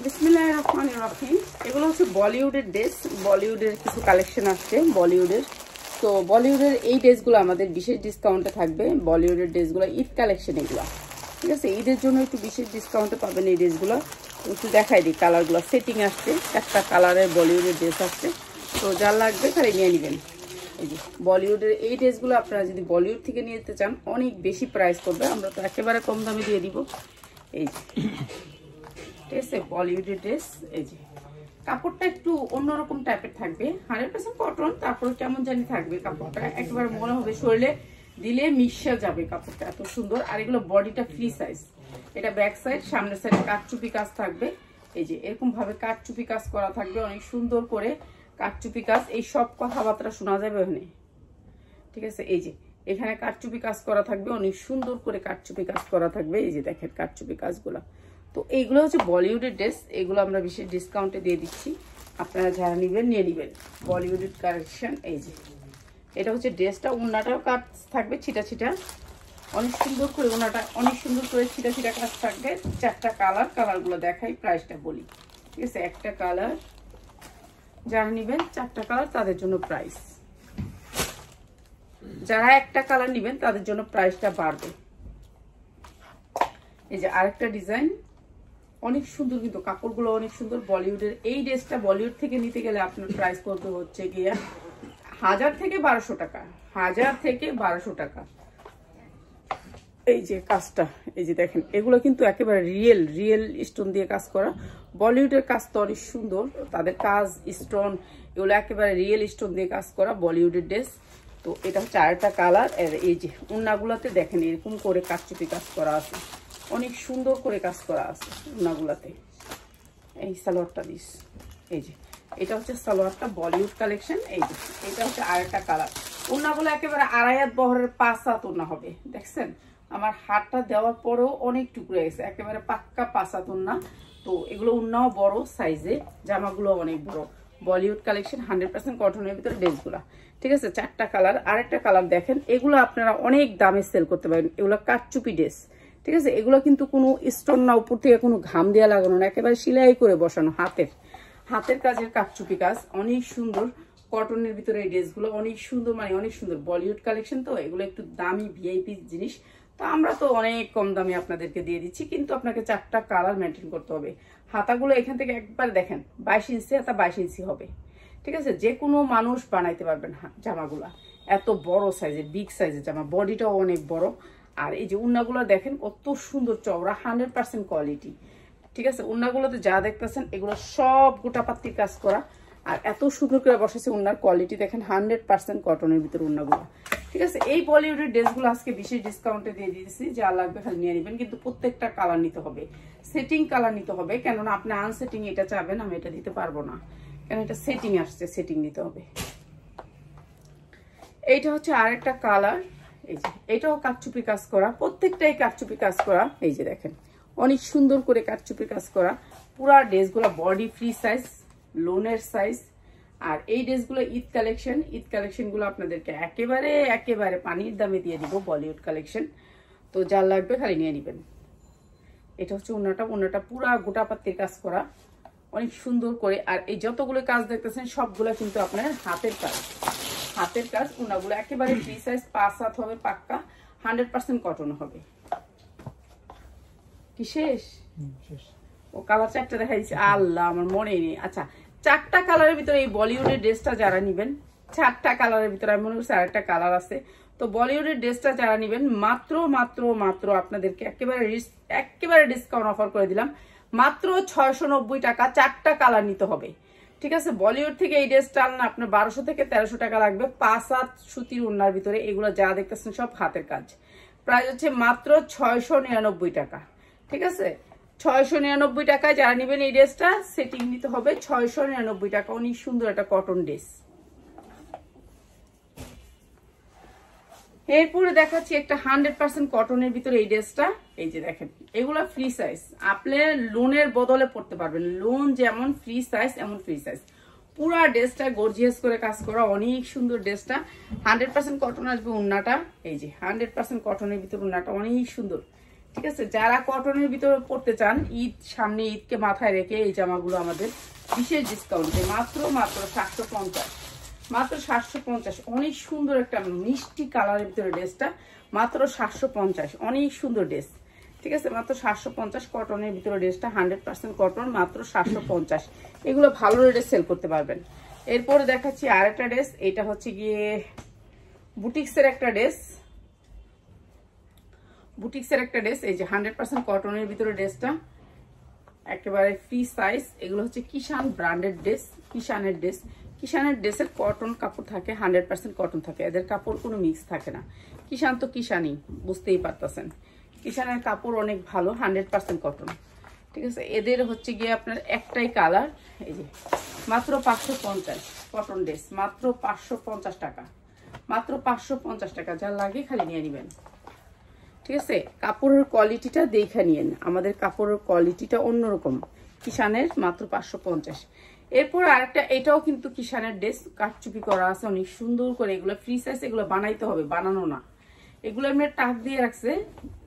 বিসমিল্লাহির রহমানির রহিম। এগুলো হচ্ছে বলিউডের ড্রেস, বলিউডের কিছু কালেকশন আসছে বলিউডের। তো বলিউডের এই ড্রেসগুলো আমাদের বিশেষ ডিসকাউন্টে থাকবে। বলিউডের ড্রেসগুলো ঈদ কালেকশন এগুলো, ঠিক আছে? ঈদের জন্য একটু বিশেষ ডিসকাউন্টে পাবেন এই ড্রেসগুলো। একটু দেখাই দিই কালারগুলো। সেটিং আসছে, একটা কালারের বলিউডের ড্রেস আসছে। তো যা লাগবে খালি নিয়ে নেবেন। এই যে বলিউডের এই ড্রেসগুলো আপনারা যদি বলিউড থেকে নিয়ে যেতে চান অনেক বেশি প্রাইস করবে, আমরা তো একেবারে কম দামে দিয়ে দিব। এই যে ঠিক আছে বলিউডের ড্রেস। এই যে কাপড়টা একটু অন্যরকম টাইপের থাকবে, 100% কটন। তারপরে কেমন জানি থাকবে কাপড়টা, একেবারে মনে হবে শরীরে দিলে মিশা যাবে কাপড়টা, এত সুন্দর। আর এগুলো বডিটা ফ্রি সাইজ, এটা ব্যাক সাইড, সামনের সাইডে কাটচুপি কাজ থাকবে। এই যে এরকম ভাবে কাটচুপি কাজ করা থাকবে, অনেক সুন্দর করে কাটচুপি কাজ। এই সব কথাবার্তা শোনা যাবে ওখানে, ঠিক আছে? এই যে এখানে কাটচুপি কাজ করা থাকবে, অনেক সুন্দর করে কাটচুপি কাজ করা থাকবে। এই যে দেখেন কাটচুপি কাজগুলো। তো এইগুলো হচ্ছে বলিউডের ড্রেস, এগুলো আমরা বিশেষ ডিসকাউন্টে দিয়ে দিচ্ছি। আপনারা যারা নেবেন নিয়ে নেবেন বলিউডের কালেকশন। এই যে এটা হচ্ছে ড্রেসটা, ওড়নাটাও কাজ থাকবে ছিটা ছিটা, অনেক সুন্দর করে ওড়নাটা অনেক সুন্দর করে ছিটা ছিটা কাজ থাকবে। 4টা কালার, কালারগুলো দেখাই, প্রাইসটা বলি, ঠিক আছে? একটা কালার, যারা নেবেন 4টা কালার তাদের জন্য প্রাইস, যারা একটা কালার নেবেন তাদের জন্য প্রাইসটা বাড়বে। এই যে আরেকটা ডিজাইন, অনেক সুন্দর, কিন্তু কাপড়গুলো অনেক সুন্দর। বলিউডের এই ড্রেসটা বলিউড থেকে নিতে গেলে আপনার প্রাইস করতে হচ্ছে গিয়ে 1000 থেকে 1200 টাকা, 1000 থেকে 1200 টাকা। এই যে কাজটা, এই যে দেখেন, এগুলো কিন্তু একেবারে রিয়েল স্টোন দিয়ে কাজ করা। বলিউডের কাজ তো অনেক সুন্দর, তাদের কাজ স্টোন, এগুলো একেবারে রিয়েল স্টোন দিয়ে কাজ করা বলিউডের ড্রেস। তো এটা হচ্ছে আরেকটা কালার। এই যে ওড়নাগুলাতে দেখেন এরকম করে কাটচুপি কাজ করা আছে, অনেক সুন্দর করে কাজ করা আছে ওড়নাগুলাতে। এই সালোয়ারটা দিস, এই যে এটা হচ্ছে সালোয়ারটা বলিউড কালেকশন। এই যে এটা হচ্ছে আরেকটা কালার। ওড়নাগুলো একেবারে 2.5 হাত বহরের 5 হাত ওড়না হবে, দেখছেন? আমার হাতটা দেওয়ার পরেও অনেক টুকরে গেছে, একেবারে পাক্কা 5 হাত ওড়না। তো এগুলো ওড়নাও বড় সাইজে, জামাগুলো অনেক বড়। বলিউড কালেকশন, 100% কটনের ভিতরে ড্রেসগুলো, ঠিক আছে? 4টা কালার। আরেকটা কালার দেখেন, এগুলো আপনারা অনেক দামে সেল করতে পারেন। এগুলো কাটচুপি ড্রেস, ঠিক আছে? এগুলো কিন্তু কোনো স্টোন না, উপর থেকে কোনো ঘাম দেওয়া লাগানো না, একেবারে সেলাই করে বসানো, হাতের কাজের কাটচুপি কাজ, অনেক সুন্দর। কটনের ভিতরে এই ড্রেসগুলো অনেক সুন্দর, মানে অনেক সুন্দর। বলিউড কালেকশন তো এগুলো একটু দামি ভিআইপি জিনিস, তো আমরা তো অনেক কম দামে আপনাদেরকে দিয়ে দিচ্ছি। কিন্তু আপনাকে 4টা কালার মেনটেন করতে হবে। হাতাগুলো এখান থেকে একবার দেখেন, 22 ইঞ্চি হাতা, 22 ইঞ্চি হবে, ঠিক আছে? যে কোনো মানুষ বানাইতে পারবেন জামাগুলা, এত বড় সাইজের, বিগ সাইজের জামা, বডিটাও অনেক বড়। আর এই যে উন্নাগুলো দেখেন কত সুন্দর চওড়া, 100% কোয়ালিটি, ঠিক আছে? উন্নাগুলোতে যা দেখতেছেন এগুলো সব গোটাপাত্তির কাজ করা, আর এত সুন্দর করে বসেছে। উন্নার কোয়ালিটি দেখেন, 100% কটনের ভিতরে উন্নাগুলো, ঠিক আছে? এই বলিউডের ড্রেসগুলো আজকে বিশেষ ডিসকাউন্টে দিয়ে দিয়েছি, যা লাগবে খালি নিয়ে নেবেন। কিন্তু প্রত্যেকটা কালার নিতে হবে, সেটিং কালার নিতে হবে, কেননা আপনি আনসেটিং এটা চাবেন, আমি এটা দিতে পারবো না, কেন এটা সেটিং আসছে, সেটিং নিতে হবে। এইটা হচ্ছে আরেকটা কালার। এই যে এটাও কাটচুপি কাজ করা, প্রত্যেকটাই কাটচুপি কাজ করা। এই যে দেখেন অনেক সুন্দর করে কাটচুপি কাজ করা। পুরা ড্রেসগুলো বডি ফ্রি সাইজ, লোনের সাইজ। আর এই ড্রেসগুলো ঈদ কালেকশনগুলো আপনাদেরকে একেবারে পানির দামে দিয়ে দিব, বলিউড কালেকশন। তো যা লাগবে খালি নিয়ে নেবেন। এটা হচ্ছে ওড়নাটা পুরা গোটাপাত্তির কাজ করা, অনেক সুন্দর করে। আর এই যতগুলো কাজ দেখতেছেন সবগুলো কিন্তু আপনার হাতের কাজ। ওড়নাগুলো একেবারে ফ্রি সাইজ, 5 হাত হবে পাক্কা, 100% কটন হবে। কি শেষ? ও কালার 4টা দেখা দিচ্ছে, আল্লাহ আমার মনে নেই। আচ্ছা, 4টা কালারের ভিতরে এই বলিউডের ড্রেসটা যারা নিবেন, 4টা কালারের ভিতরে আমি মনে করছি আরেকটা কালার আছে। তো বলিউডের ড্রেসটা যারা নিবেন মাত্র আপনাদেরকে একেবারে ডিসকাউন্ট অফার করে দিলাম, মাত্র 690 টাকা। 4টা কালার নিতে হবে, ঠিক আছে? বলিউড থেকে এই ড্রেসটা আনলে আপনার 1200 থেকে 1300 টাকা লাগবে, 5 হাত সুতির ওড়নার ভিতরে। এগুলো যা দেখতেছেন সব হাতের কাজ। প্রাইস হচ্ছে মাত্র 699 টাকা, ঠিক আছে? 699 টাকায় যারা নেবেন এই ড্রেসটা, সেটিং নিতে হবে 699 টাকা। অনেক সুন্দর একটা কটন ড্রেস। এরপরে দেখাচ্ছি একটা 100% কটনের ভিতরে এই ড্রেসটা। এই যে দেখেন, এগুলো ফ্রি সাইজ, আপনি লোনের বদলে পড়তে পারবেন। লোন যেমন ফ্রি সাইজ, এমন ফ্রি সাইজ। পুরা ড্রেসটা গর্জিয়াস করে কাজ করা, অনেক সুন্দর ড্রেসটা। 100% কটন আসবে ওড়নাটা। এই যে 100% কটনের ভিতরে ওড়নাটা অনেক সুন্দর, ঠিক আছে, যারা কটনের ভিতরে পড়তে চান, ঈদ সামনে, ঈদকে মাথায় রেখে এই জামাগুলো আমাদের বিশেষ ডিসকাউন্টে মাত্র 750, মাত্র 750। অনেক সুন্দর একটা মিষ্টি কালারের ভিতরে ড্রেসটা, মাত্র 750, অনেক সুন্দর ড্রেস। ঠিক আছে, মাত্র 750 কটনের ভিতরে ড্রেসটা, 100% কটন, মাত্র 750। এগুলো ভালো রেটে সেল করতে পারবেন। এরপরে দেখাচ্ছি আরেকটা ড্রেস, এটা হচ্ছে গিয়ে বুটিক্সের একটা ড্রেস, বুটিক্সের একটা ড্রেস। এই যে 100% কটনের ভিতরে ড্রেসটা, একেবারে ফ্রি সাইজ। এগুলো হচ্ছে কিষান ব্র্যান্ডেড ড্রেস, কিষানের ড্রেস। কিষানের ড্রেসের কটন কাপড় থাকে, 100% কটন থাকে, এদের কাপড় কোনো মিক্স থাকে না। কিষান তো কিষানই, বুঝতেই পারতেছেন। কিষানের কাপড় অনেক ভালো, 100% কটন। ঠিক আছে, এদের হচ্ছে গিয়ে আপনার একটাই কালার। এই যে মাত্র 550 কটন ড্রেস, মাত্র 550 টাকা, মাত্র 550 টাকা। যা লাগে খালি নিয়ে নেবেন। ঠিক আছে, কাপড়ের কোয়ালিটিটা দেখে নিয়েন, আমাদের কাপড়ের কোয়ালিটিটা অন্যরকম। কিষানের, মাত্র 550। এরপর আরেকটা, এটাও কিন্তু কিষানের ড্রেস, কাটচুপি করা আছে অনেক সুন্দর করে। এগুলো ফ্রি সাইজ, এগুলো বানাইতে হবে, বানানো না। এগুলো এমনি টাক দিয়ে রাখছে,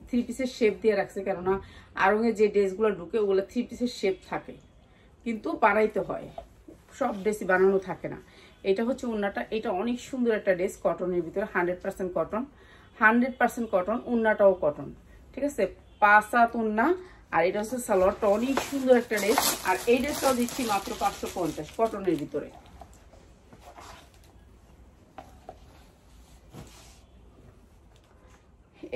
3 পিসের শেপ দিয়ে রাখছে, কেননা আরঙে যে ড্রেসগুলো ঢুকে ওগুলো 3 পিসের শেপ থাকে, কিন্তু বানাইতে হয়, সব ড্রেসই বানানো থাকে না। এটা হচ্ছে ওড়নাটা, এটা অনেক সুন্দর একটা ড্রেস, কটনের ভিতরে, 100% কটন, 100% কটন। ওড়নাটাও কটন। ঠিক আছে, 5 হাত ওড়না। আর এটা হচ্ছে সালোয়ারটা, অনেক সুন্দর একটা ড্রেস। আর এই ড্রেসটাও দিচ্ছি মাত্র 550 কটনের ভিতরে।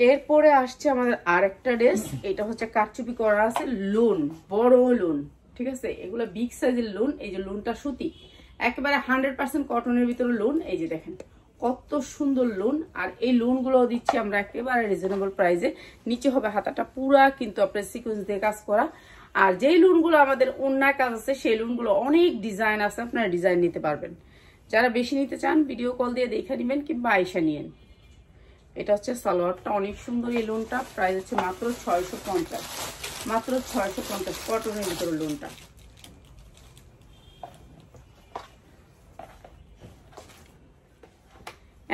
এরপরে আসছে আমাদের আরেকটা ড্রেস, এটা হচ্ছে কারচুপি করা আছে, লোন, বড় লোন। ঠিক আছে, এগুলো বিগ সাইজের লোন। এই যে লোনটা সুতি, একেবারে 100% কটনের ভিতরে লোন। এই যে দেখেন কত সুন্দর লোন। আর এই লোনগুলো দিচ্ছি আমরা একেবারে রিজনেবল প্রাইসে। নিচে হবে হাতাটা পুরা কিন্তু আপনার সিকোয়েন্স দিয়ে কাজ করা। আর যেই লোনগুলো আমাদের ওড়নার কাজ আছে, সেই লোনগুলো অনেক ডিজাইন আছে, আপনারা ডিজাইন নিতে পারবেন। যারা বেশি নিতে চান ভিডিও কল দিয়ে দেখে নেবেন কিংবা আইসা নিয়েন। এটা হচ্ছে সালোয়ারটা, অনেক সুন্দর এই লোনটা, প্রাইস হচ্ছে মাত্র 650, মাত্র 650 কটনের ভিতরে লোনটা।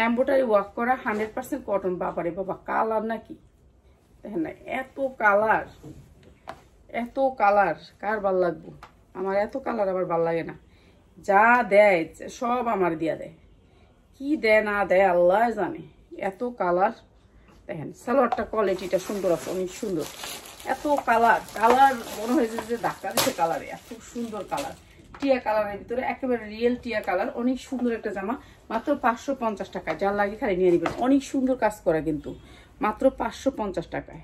এমব্রয়ডারি ওয়ার্ক করা, 100% কটন। বাবারে বাবা, কালার নাকি দেখেন না, এত কালার, এত কালার, কার ভাল লাগবো? আমার এত কালার আবার ভাল লাগে না। যা দেয় সব আমার দিয়া দেয়, কি দেয় না দেয় আল্লাহ জানে। এত কালার দেখেন, সালোয়ারটা কোয়ালিটিটা সুন্দর আছে, অনেক সুন্দর। এত কালার, কালার মনে হয়েছে যে ধাক্কা দিচ্ছে কালারে, এত সুন্দর কালার। টিয়া কালারের ভিতরে, একেবারে রিয়েল টিয়া কালার, অনেক সুন্দর একটা জামা, মাত্র 550 টাকায়। যার লাগে খালি নিয়ে নেবেন, অনেক সুন্দর কাজ করা কিন্তু, মাত্র 550 টাকায়।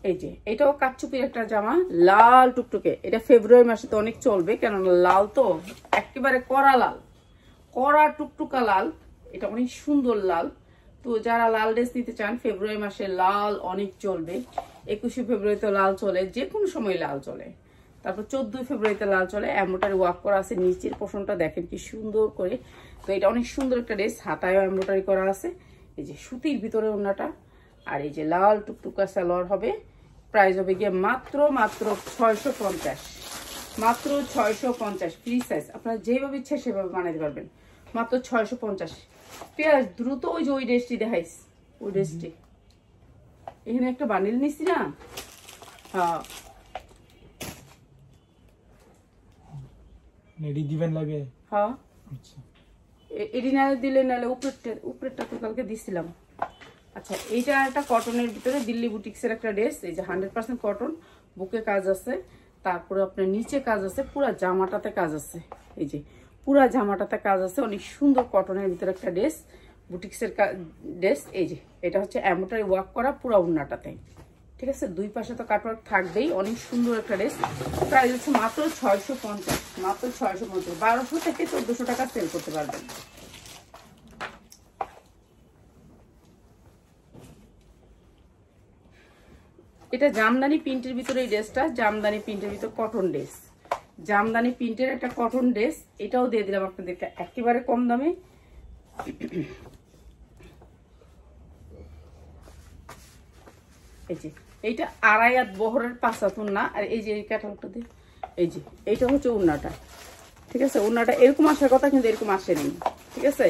এই যে এটাও কাচচুপির একটা জামা, লাল টুকটুকে। এটা ফেব্রুয়ারি মাসে তো অনেক চলবে, কেননা লাল তো, একেবারে কড়া লাল, কড়া টুকটুকা লাল। এটা অনেক সুন্দর লাল। তো যারা লাল ড্রেস নিতে চান, ফেব্রুয়ারি মাসে লাল অনেক চলবে। 21শে ফেব্রুয়ারিতে লাল চলে, যে কোনো সময় লাল চলে। তারপর 14ই ফেব্রুয়ারিতে লাল চলে। এমব্রয়ডারি ওয়ার্ক করা আছে, নিচের পোর্শনটা দেখেন কি সুন্দর করে। তো এটা অনেক সুন্দর একটা ড্রেস, হাতায়ও এমব্রয়ডারি করা আছে। এই যে সুতির ভিতরে ওড়নাটা, আর এই যে লাল টুকটুকা সালোয়ার হবে। প্রাইস হবে গিয়ে মাত্র 650, মাত্র 650 ফ্রি সাইজ। আপনারা যেভাবে ইচ্ছা সেভাবে বানাতে পারবেন, মাত্র 650। পেঁয়াজ দ্রুত ওই যে ওই ড্রেসটি দেখাইস, ওই ড্রেসটি এখানে একটা বান্ডিল নিচ্ছি না। হ্যাঁ, দিবেন লাগে। হ্যাঁ, এডি না দিলে, নাহলে উপরেরটা তো কালকে দিছিলাম। আচ্ছা, এইটা একটা কটনের ভিতরে, দিল্লি বুটিক্সের একটা ড্রেস। এই যে 100% কটন, বুকে কাজ আছে, তারপরে আপনার নিচে কাজ আছে, পুরা জামাটাতে কাজ আছে। এই যে পুরা জামাটাতে কাজ আছে, অনেক সুন্দর কটনের ভিতরে একটা ড্রেস, বুটিক্সের ড্রেস। এই যে এটা হচ্ছে এমব্রয়ডারি ওয়ার্ক করা পুরা ওড়নাটাতে। ঠিক আছে, দুই পাশে তো কাটওয়ার্ক থাকবেই। অনেক সুন্দর একটা ড্রেস, প্রাইস হচ্ছে মাত্র 650, মাত্র 650। 1200 থেকে 1400 টাকা সেল করতে পারবেন। এটা জামদানি প্রিন্টের ভিতরে, এই ড্রেসটা জামদানি প্রিন্টের ভিতরে কটন ড্রেস, জামদানি প্রিন্টের একটা কটন ড্রেস। এটাও দিয়ে দিলাম আপনাদেরকে একেবারে কম দামে। এই যে এইটা 2.5 হাত বহরের 5 হাত ওড়না। আর এই যে এই ক্যাটালগটা দিয়ে, এই যে এইটা হচ্ছে ওড়নাটা। ঠিক আছে, ওড়নাটা এরকম আসার কথা, কিন্তু এরকম আসেনি। ঠিক আছে,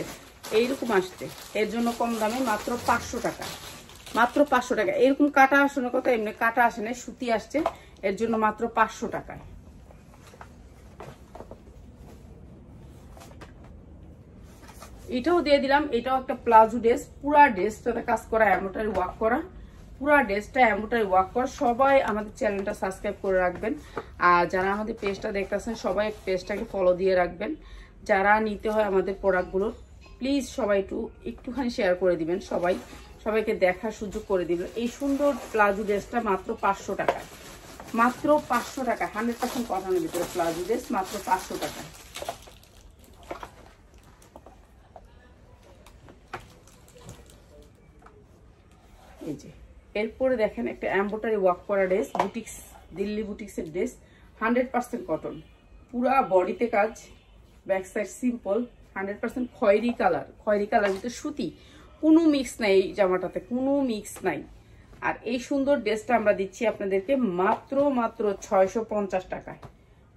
এইরকম আসছে, এর জন্য কম দামে মাত্র 500 টাকা, মাত্র 500 টাকা। এরকম কাটা আসানোর কথা, এমনি কাটা আসে না, সুতি আসছে, এর জন্য মাত্র 500 টাকায়। এটাও দিয়ে দিলাম, এটাও একটা প্লাজো ড্রেস, পুরা ড্রেসটাতে কাজ করা, এমব্রয়ডারি ওয়ার্ক করা, পুরা ড্রেসটা এমব্রয়ডারি ওয়ার্ক করা। সবাই আমাদের চ্যানেলটা সাবস্ক্রাইব করে রাখবেন, আর যারা আমাদের পেজটা দেখতেছেন সবাই পেজটাকে ফলো দিয়ে রাখবেন। যারা নিতে হয় আমাদের প্রোডাক্টগুলো প্লিজ সবাই একটুখানি শেয়ার করে দিবেন, সবাইকে দেখার সুযোগ করে দিবেন। এই সুন্দর প্লাজো ড্রেসটা মাত্র 500 টাকায়, মাত্র 500 টাকা, 100% কটনের ভিতরে প্লাজো ড্রেস, মাত্র 500 টাকায়। এই যে এরপরে দেখেন একটা এমব্রয়ডারি ওয়ার্ক করা ড্রেস, বুটিক্স, দিল্লি বুটিক্সের ড্রেস, 100% কটন, পুরা বডিতে কাজ, ব্যাক সাইড সিম্পল, 100% খয়েরি কালার ভিতরে সুতি, কোনো মিক্স নাই এই জামাটাতে, কোনো মিক্স নাই। আর এই সুন্দর ড্রেসটা আমরা দিচ্ছি আপনাদেরকে মাত্র 650 টাকায়,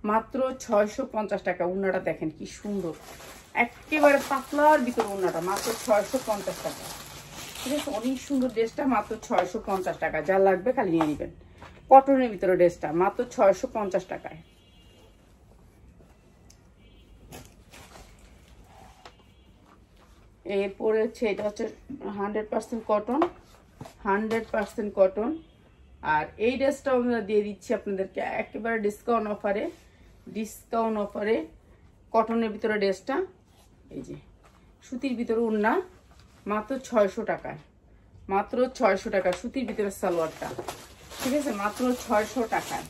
মাত্র 650 টাকা। উন্নাটা দেখেন কি সুন্দর, একেবারে পাতলার ভিতরে উন্নাটা, মাত্র 650 টাকা। ঠিক আছে, অনেক সুন্দর ড্রেসটা মাত্র 650 টাকা। যা লাগবে খালি নিয়ে নেবেন। কটনের ভিতরে ড্রেসটা মাত্র 650 টাকায়। এরপরে হচ্ছে এটা হচ্ছে 100% কটন, 100% কটন। আর এই ড্রেসটাও আমরা দিয়ে দিচ্ছি আপনাদেরকে একেবারে ডিসকাউন্ট অফারে, কটনের ভিতরে ড্রেসটা, এই যে সুতির ভিতরে উন্না, মাত্র 600 টাকায়, মাত্র 600 টাকা। সুতির ভিতরে সালোয়ারটা, ঠিক আছে, মাত্র 600 টাকায়।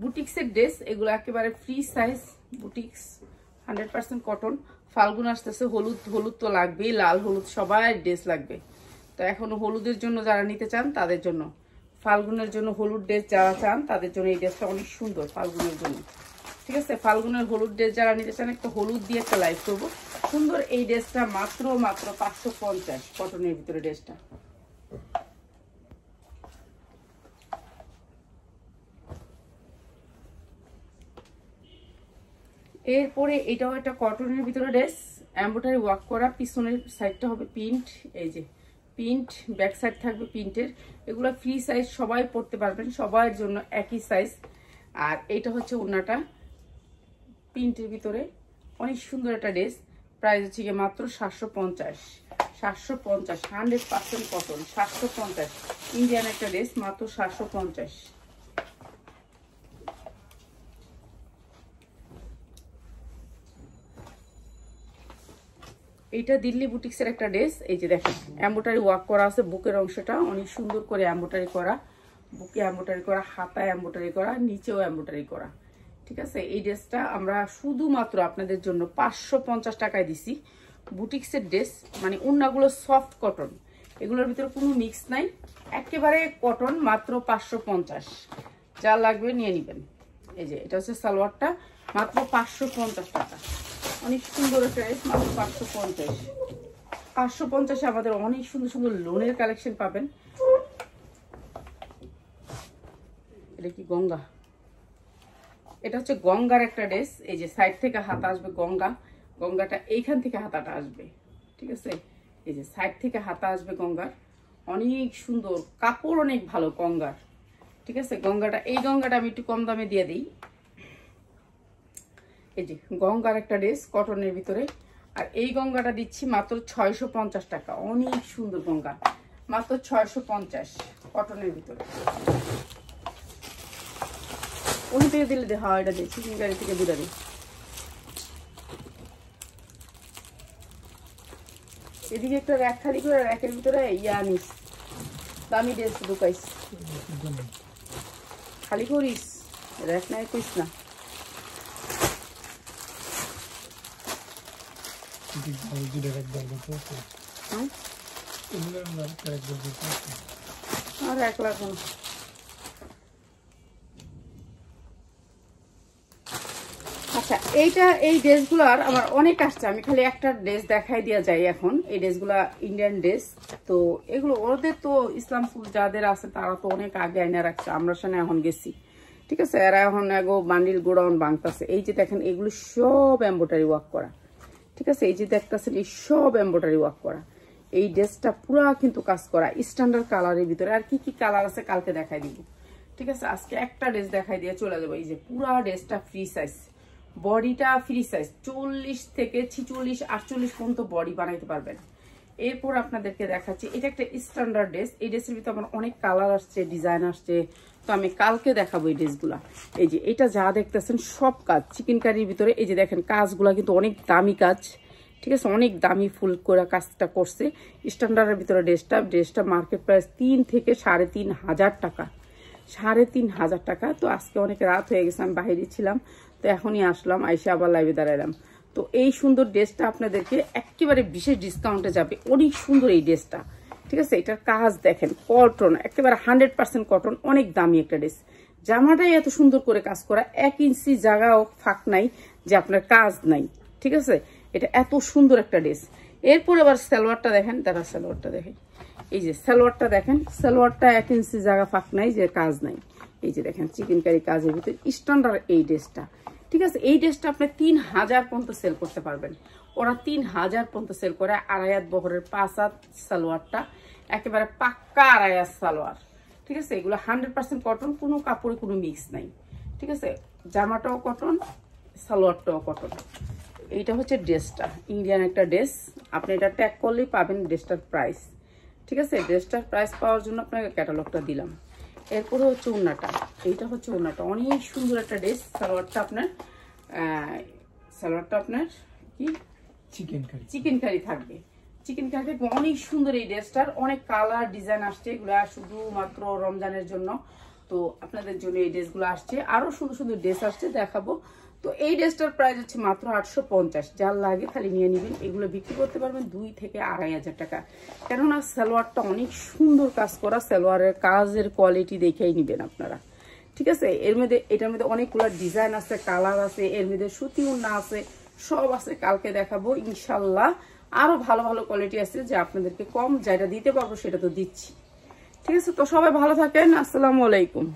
বুটিক্সের ড্রেস এগুলো একেবারে ফ্রি সাইজ, বুটিক্স, 100% কটন। ফাল্গুন আসতেছে, হলুদ তো লাগবেই, লাল হলুদ সবার ড্রেস লাগবে। তো এখন হলুদের জন্য যারা নিতে চান তাদের জন্য, ফাল্গুনের জন্য হলুদ ড্রেস যারা চান তাদের জন্য এই ড্রেসটা অনেক সুন্দর ফাল্গুনের জন্য। ঠিক আছে, ফাল্গুনের হলুদ ড্রেস যারা নিতে চান, একটা হলুদ দিয়ে একটা লাইভ করবো। সুন্দর এই ড্রেসটা মাত্র 550 কটনের ভিতরে ড্রেসটা। এরপরে এটাও একটা কটনের ভিতরে ড্রেস, এমব্রয়ডারি ওয়ার্ক করা, পিছনের সাইডটা হবে প্রিন্ট, এই যে প্রিন্ট, ব্যাক সাইড থাকবে প্রিন্টের। এগুলো ফ্রি সাইজ, সবাই পরতে পারবেন, সবার জন্য একই সাইজ। আর এটা হচ্ছে ওড়নাটা, প্রিন্টের ভিতরে অনেক সুন্দর একটা ড্রেস। প্রাইস হচ্ছে গিয়ে মাত্র 750, 100% কটন, 750 ইন্ডিয়ান একটা ড্রেস, মাত্র 750। এইটা দিল্লি বুটিক্সের একটা ড্রেস, এই যে দেখেন এমব্রয়ডারি ওয়ার্ক করা আছে, বুকের অংশটা অনেক সুন্দর করে এমব্রয়ডারি করা, বুকে এমব্রয়ডারি করা, হাতায় এমব্রয়ডারি করা, নিচেও এমব্রয়ডারি করা। ঠিক আছে, এই ড্রেসটা আমরা শুধুমাত্র আপনাদের জন্য 550 টাকায় দিছি। বুটিক্সের ড্রেস, মানে ওড়নাগুলো সফট কটন, এগুলোর ভিতরে কোনো মিক্স নাই, একেবারে কটন, মাত্র 550। যা লাগবে নিয়ে নেবেন। এই যে এটা হচ্ছে সালোয়ারটা, মাত্র 550 টাকা। অনেক সুন্দর একটা ড্রেস, মাত্র 550। 550 আমাদের অনেক সুন্দর সুন্দর লোনের কালেকশন পাবেন। এটা কি গঙ্গা? এটা হচ্ছে গঙ্গার একটা ড্রেস। এই যে সাইড থেকে হাতা আসবে গঙ্গাটা এইখান থেকে হাতাটা আসবে। ঠিক আছে, এই যে সাইড থেকে হাতা আসবে গঙ্গার, অনেক সুন্দর কাপড়, অনেক ভালো গঙ্গার। ঠিক আছে, এই গঙ্গাটা আমি একটু কম দামে দিয়ে দিই। এই যে গঙ্গার একটা ড্রেস কটনের ভিতরে, আর এই গঙ্গাটা দিচ্ছি মাত্র 650 টাকা। অনেক সুন্দর গঙ্গা, মাত্র 650 কটনের ভিতরে। ওখান থেকে দিলে দে, হয় এটা দিচ্ছি গাড়ি থেকে দূরে দিই। এদিকে একটা র্যাক খালি করে, র্যাকের ভিতরে আনিস, দামি ড্রেস ঢুকাইস, খালি করিস, র্যাক নাই করিস না। আর 1 লাখ আচ্ছা এই ড্রেসগুলোর আমার অনেক আসছে, আমি খালি একটা ড্রেস দেখাই দেওয়া যায় এখন। এই ড্রেসগুলা ইন্ডিয়ান ড্রেস, তো এগুলো ওদের তো ইসলাম ফুল যাদের আছে তারা তো অনেক আগে আইনা রাখছে, আমরা সামনে এখন গেছি, ঠিক আছে। এরা এখন এগো বান্ডিল গোডাউন বাংতাছে। এই যে দেখেন এগুলো সব এমব্রয়ডারি ওয়ার্ক করা, ঠিক আছে। এই যে দেখতেছেন এই সব এমব্রয়ডারি ওয়ার্ক করা। এই ড্রেসটা পুরা কিন্তু কাজ করা স্ট্যান্ডার্ড কালারের ভিতরে। আর কি কি কালার আছে কালকে দেখাই দিব, ঠিক আছে। আজকে একটা ড্রেস দেখাই দিয়ে চলে যাবো। এই যে পুরা ড্রেসটা ফ্রি সাইজ, বডিটা ফ্রি সাইজ, 40 থেকে 46 48 পর্যন্ত বডি বানাইতে পারবেন। এরপর আপনাদেরকে দেখাচ্ছি, এটা একটা স্ট্যান্ডার্ড ড্রেস। এই ড্রেসের ভিতরে আমার অনেক কালার আসছে, ডিজাইন আসছে, তো আমি কালকে দেখাবো এই ড্রেসগুলা। এই যে এটা যা দেখতেছেন সব কাজ চিকেন কারির ভিতরে। এই যে দেখেন কাজগুলা কিন্তু অনেক দামি কাজ, ঠিক আছে, অনেক দামি ফুল করে কাজটা করছে স্ট্যান্ডার্ডের ভিতরে। ড্রেসটা মার্কেট প্রাইস 3 থেকে 3.5 হাজার টাকা, 3.5 হাজার টাকা। তো আজকে অনেক রাত হয়ে গেছে, আমি বাইরে ছিলাম, তো এখনই আসলাম, আইসে আবার লাইভে দাঁড়ালাম। তো এই সুন্দর ড্রেসটা আপনাদেরকে একেবারে বিশেষ ডিসকাউন্টে যাবে। অনেক সুন্দর এই ড্রেসটা, ঠিক আছে। এটার কাজ দেখেন, কটন, একেবারে 100% কটন, অনেক দামি একটা ড্রেস। জামাটাই এত সুন্দর করে কাজ করা, 1 ইঞ্চি জায়গাও ফাঁক নাই যে আপনার কাজ নাই, ঠিক আছে। এটা এত সুন্দর একটা ড্রেস। এরপর আবার সালোয়ারটা দেখেন, তারা সালোয়ারটা দেখেন, এই যে সালোয়ারটা দেখেন, সালোয়ারটা 1 ইঞ্চি জায়গা ফাঁক নাই যে কাজ নাই। এই যে দেখেন চিকেন কারি কাজের ভিতরে স্ট্যান্ডার্ড এই ড্রেসটা, ঠিক আছে। এই ড্রেসটা আপনি 3000 পর্যন্ত সেল করতে পারবেন। ওরা 3000 পর্যন্ত সেল করে। 2.5 হাত বহরের 5 হাত সালোয়ারটা, একেবারে পাক্কা 2.5 হাত সালোয়ার, ঠিক আছে। এগুলো 100% কটন, কোনো কাপড়ে কোনো মিক্স নাই, ঠিক আছে। জামাটাও কটন, সালোয়ারটাও কটন। এইটা হচ্ছে ড্রেসটা, ইন্ডিয়ান একটা ড্রেস। আপনি এটা ট্যাগ করলেই পাবেন ড্রেসটার প্রাইস, ঠিক আছে। ড্রেসটার প্রাইস পাওয়ার জন্য আপনাকে ক্যাটালগটা দিলাম। এরপরে হচ্ছে ওড়নাটা, এইটা হচ্ছে ওড়নাটা, অনেক সুন্দর একটা ড্রেস। সালোয়ারটা আপনার কি চিকেন কারি থাকবে, চিকেন কারি থাকবে, অনেক সুন্দর এই ড্রেসটার। অনেক কালার ডিজাইন আসছে, এগুলো শুধুমাত্র রমজানের জন্য, তো আপনাদের জন্য এই ড্রেসগুলো আসছে। আরো সুন্দর সুন্দর ড্রেস আসছে, দেখাবো। তো এই ড্রেসটার প্রাইস হচ্ছে মাত্র 850। যার লাগে খালি নিয়ে নেবেন। এগুলো বিক্রি করতে পারবেন 2 থেকে 2.5 হাজার টাকা, কেননা সালোয়ারটা অনেক সুন্দর কাজ করা। সালোয়ারের কাজের কোয়ালিটি দেখেই নেবেন আপনারা, ঠিক আছে। এটার মধ্যে অনেকগুলো ডিজাইন আছে, কালার আছে, এর মধ্যে সুতি ওড়না আছে, সব আছে। কালকে দেখাবো ইনশাল্লাহ। আরো ভালো ভালো কোয়ালিটি আছে, যে আপনাদেরকে কম যেটা দিতে পারবো সেটা তো দিচ্ছি, ঠিক আছে। তো সবাই ভালো থাকেন, আসসালামু আলাইকুম।